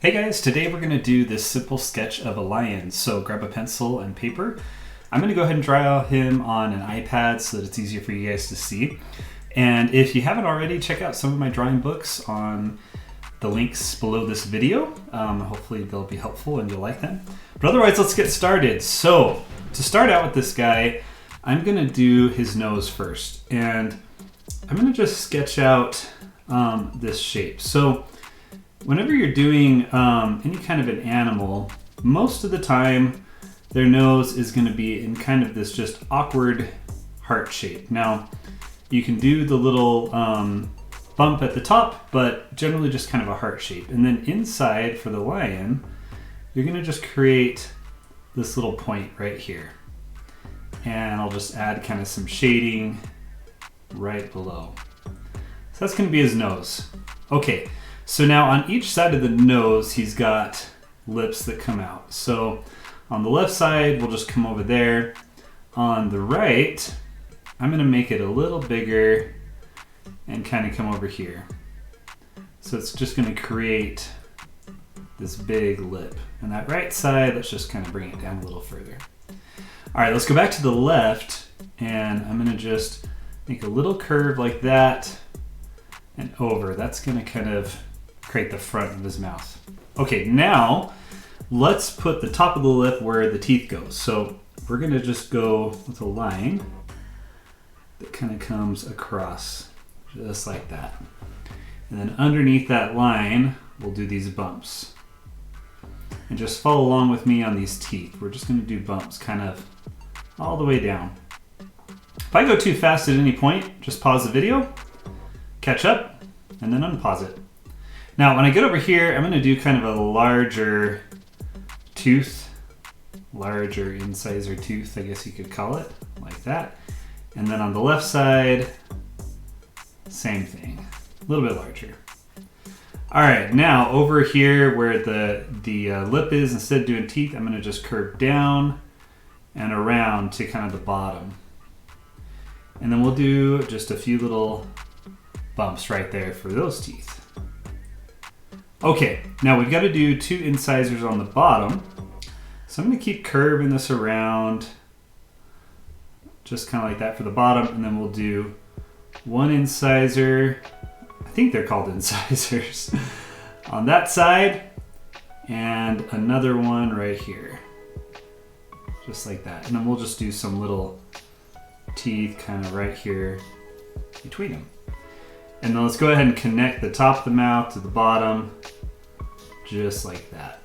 Hey guys, today we're going to do this simple sketch of a lion. So grab a pencil and paper. I'm going to go ahead and draw him on an iPad so that it's easier for you guys to see. And if you haven't already, check out some of my drawing books on the links below this video. Hopefully they'll be helpful and you'll like them. But otherwise, let's get started. So to start out with this guy, I'm going to do his nose first. And I'm going to just sketch out this shape. So whenever you're doing any kind of an animal, most of the time their nose is going to be in kind of this just awkward heart shape. Now, you can do the little bump at the top, but generally just kind of a heart shape. And then inside for the lion, you're going to just create this little point right here. And I'll just add kind of some shading right below. So that's going to be his nose. Okay. So now on each side of the nose, he's got lips that come out. So on the left side, we'll just come over there. On the right, I'm gonna make it a little bigger and kind of come over here. So it's just gonna create this big lip. And that right side, let's just kind of bring it down a little further. All right, let's go back to the left, and I'm gonna just make a little curve like that and over. That's gonna kind of create the front of his mouth. Okay, now let's put the top of the lip where the teeth go. So we're gonna just go with a line that kind of comes across, just like that. And then underneath that line, we'll do these bumps. And just follow along with me on these teeth. We're just gonna do bumps kind of all the way down. If I go too fast at any point, just pause the video, catch up, and then unpause it. Now, when I get over here, I'm gonna do kind of a larger tooth, larger incisor tooth, I guess you could call it, like that. And then on the left side, same thing, a little bit larger. All right, now over here where the lip is, instead of doing teeth, I'm gonna just curve down and around to kind of the bottom. And then we'll do just a few little bumps right there for those teeth. Okay, now we've got to do two incisors on the bottom. So I'm going to keep curving this around, just kind of like that for the bottom, and then we'll do one incisor, I think they're called incisors, on that side, and another one right here, just like that. And then we'll just do some little teeth kind of right here between them. And then let's go ahead and connect the top of the mouth to the bottom, just like that.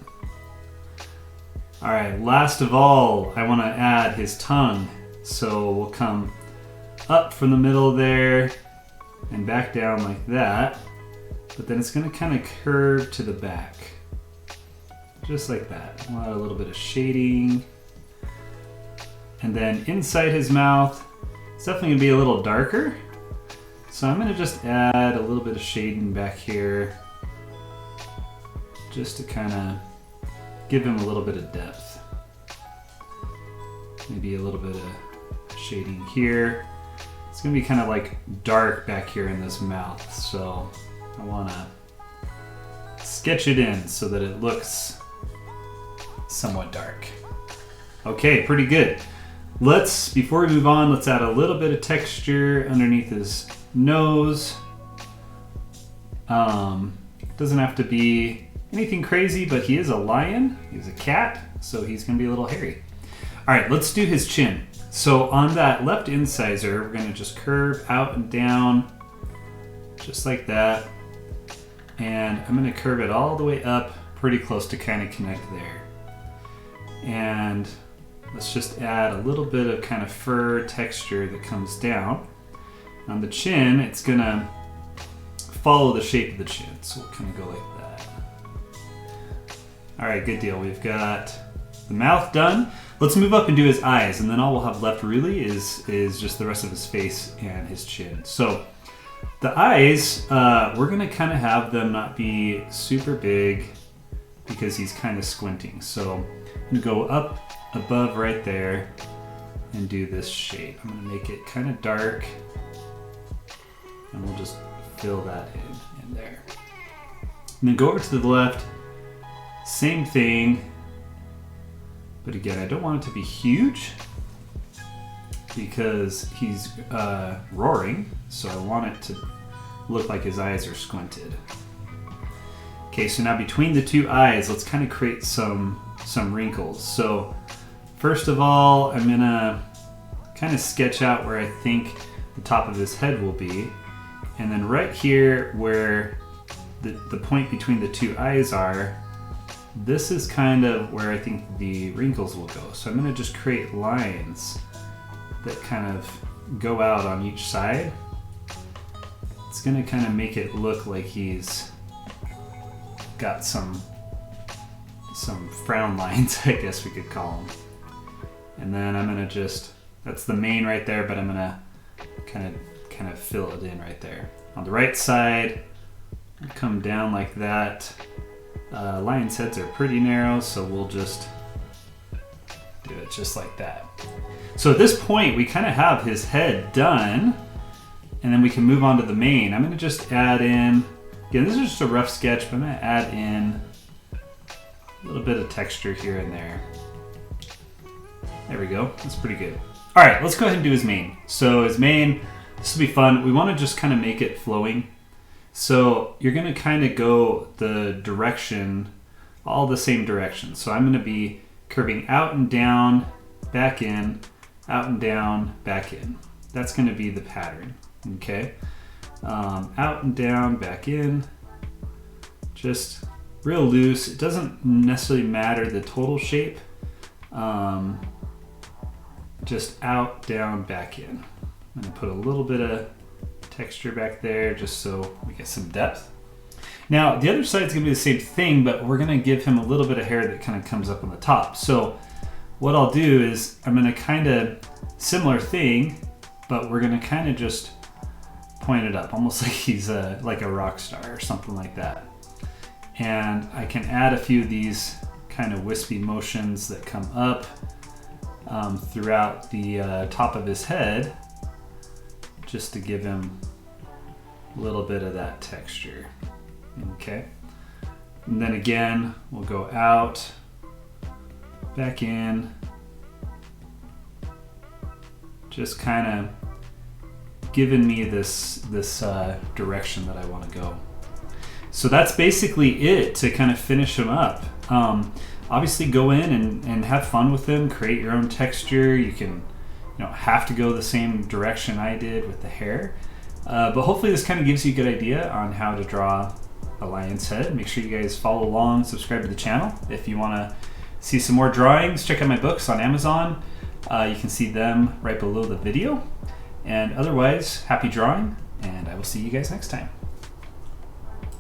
All right, last of all, I want to add his tongue. So we'll come up from the middle there and back down like that. But then it's going to kind of curve to the back, just like that. We'll add a little bit of shading. And then inside his mouth, it's definitely going to be a little darker. So I'm going to just add a little bit of shading back here, just to kind of give him a little bit of depth. Maybe a little bit of shading here. It's going to be kind of like dark back here in this mouth, so I want to sketch it in so that it looks somewhat dark. Okay, pretty good. Before we move on, let's add a little bit of texture underneath his nose. Doesn't have to be anything crazy, but he is a lion, he's a cat, so he's gonna be a little hairy. All right, let's do his chin. So on that left incisor, we're gonna just curve out and down, just like that. And I'm gonna curve it all the way up, pretty close to kind of connect there. And let's just add a little bit of kind of fur texture that comes down. On the chin, it's gonna follow the shape of the chin, so we'll kind of go like that. All right, good deal. We've got the mouth done. Let's move up and do his eyes, and then all we'll have left really is just the rest of his face and his chin. So the eyes, we're gonna kind of have them not be super big because he's kind of squinting. So I'm gonna go up above right there and do this shape. I'm gonna make it kind of dark, and we'll just fill that in there. And then go over to the left Same thing, but again, I don't want it to be huge because he's roaring, so I want it to look like his eyes are squinted. Okay, so now between the two eyes, let's kind of create some wrinkles. So first of all, I'm gonna kind of sketch out where I think the top of his head will be. And then right here where the point between the two eyes are, this is kind of where I think the wrinkles will go. So I'm gonna just create lines that kind of go out on each side. It's gonna kind of make it look like he's got some frown lines, I guess we could call them. And then I'm gonna just, that's the mane right there, but I'm gonna kind of fill it in right there. On the right side, come down like that. Lion's heads are pretty narrow, so we'll just do it just like that. So at this point, we kind of have his head done, and then we can move on to the mane. I'm gonna just add in, again, this is just a rough sketch, but I'm gonna add in a little bit of texture here and there. There we go, that's pretty good. All right, let's go ahead and do his mane. So his mane, this will be fun. We wanna just kind of make it flowing. So you're gonna kind of go the direction, all the same direction. So I'm gonna be curving out and down, back in, out and down, back in. That's gonna be the pattern, okay? Out and down, back in, just real loose. It doesn't necessarily matter the total shape. Just out, down, back in. I'm gonna put a little bit of texture back there just so we get some depth. Now the other side is gonna be the same thing, but we're gonna give him a little bit of hair that kind of comes up on the top. So what I'll do is I'm gonna kind of, similar thing, but we're gonna kind of just point it up, almost like he's like a rock star or something like that. And I can add a few of these kind of wispy motions that come up throughout the top of his head, just to give him a little bit of that texture, okay? And then again, we'll go out, back in, just kind of giving me this direction that I want to go. So that's basically it to kind of finish him up. Obviously go in and have fun with them, create your own texture. You can, you don't have to go the same direction I did with the hair. But hopefully this kind of gives you a good idea on how to draw a lion's head. Make sure you guys follow along, subscribe to the channel. If you want to see some more drawings, check out my books on Amazon. You can see them right below the video. And otherwise, happy drawing, and I will see you guys next time.